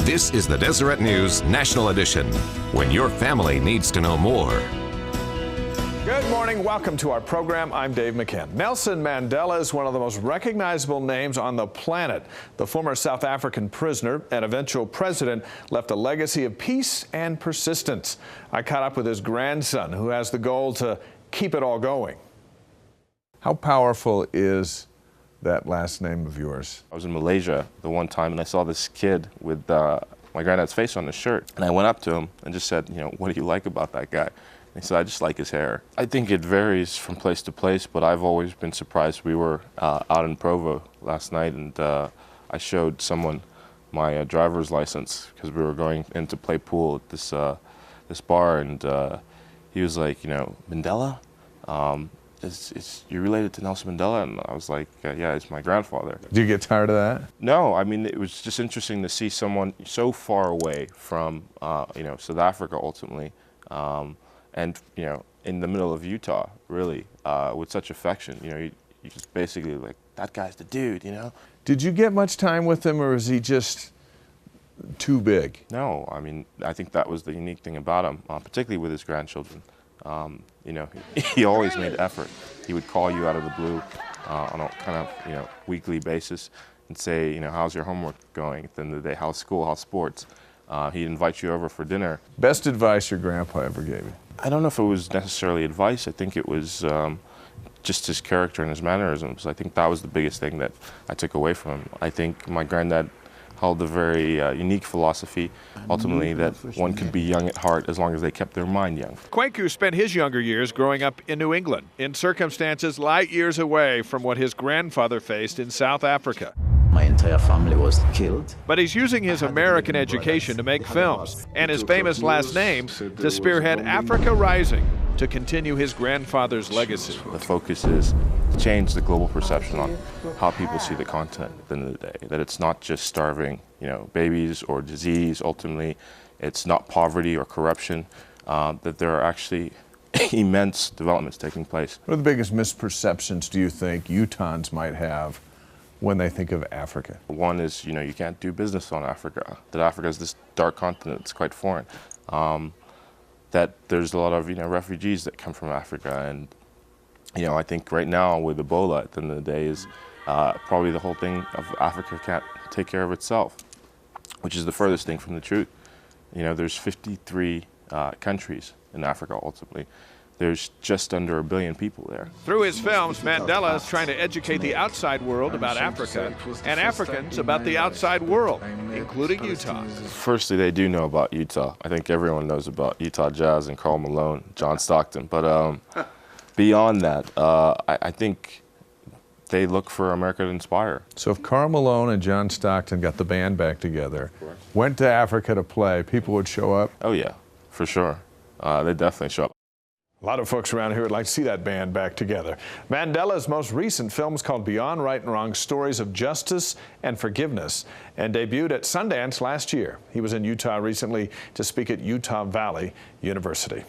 This is the Deseret News National Edition, when your family needs to know more. Good morning. Welcome to our program. I'm Dave McKen. Nelson Mandela is one of the most recognizable names on the planet. The former South African prisoner and eventual president left a legacy of peace and persistence. I caught up with his grandson, who has the goal to keep it all going. How powerful is that last name of yours? I was in Malaysia the one time and I saw this kid with my granddad's face on his shirt. And I went up to him and just said, what do you like about that guy? And he said, I just like his hair. I think it varies from place to place, but I've always been surprised. We were out in Provo last night and I showed someone my driver's license because we were going in to play pool at this bar, and he was like, Mandela? You related to Nelson Mandela? And I was like, yeah, it's my grandfather. Do you get tired of that? No, I mean, it was just interesting to see someone so far away from, South Africa ultimately, and, in the middle of Utah, really, with such affection. You just basically like, that guy's the dude, Did you get much time with him, or is he just too big? No, I mean, I think that was the unique thing about him, particularly with his grandchildren. He always made effort. He would call you out of the blue on a kind of, weekly basis and say, how's your homework going at the end of the day? How's school? How's sports? He'd invite you over for dinner. Best advice your grandpa ever gave you? I don't know if it was necessarily advice. I think it was just his character and his mannerisms. I think that was the biggest thing that I took away from him. I think my granddad held a very unique philosophy, ultimately, that one could be young at heart as long as they kept their mind young. Kwaku spent his younger years growing up in New England, in circumstances light years away from what his grandfather faced in South Africa. My entire family was killed. But he's using his American education to make films, and his famous last name to spearhead Africa Rising, to continue his grandfather's legacy. The focus is to change the global perception on how people see the continent at the end of the day. That it's not just starving, babies or disease. Ultimately, it's not poverty or corruption. That there are actually immense developments taking place. What are the biggest misperceptions do you think Utahns might have when they think of Africa? One is, you can't do business on Africa. That Africa is this dark continent. It's quite foreign. That there's a lot of refugees that come from Africa, and I think right now with Ebola at the end of the day is probably the whole thing of Africa can't take care of itself, which is the furthest thing from the truth. There's 53 countries in Africa ultimately. There's just under 1 billion people there. Through his films, Mandela is trying to educate the outside world about Africa and Africans about the outside world, including Utah. Firstly, they do know about Utah. I think everyone knows about Utah Jazz and Karl Malone, John Stockton. But beyond that, I think they look for America to inspire. So if Karl Malone and John Stockton got the band back together, went to Africa to play, people would show up? Oh yeah, for sure. They definitely show up. A lot of folks around here would like to see that band back together. Mandela's most recent film is called Beyond Right and Wrong, Stories of Justice and Forgiveness, and debuted at Sundance last year. He was in Utah recently to speak at Utah Valley University.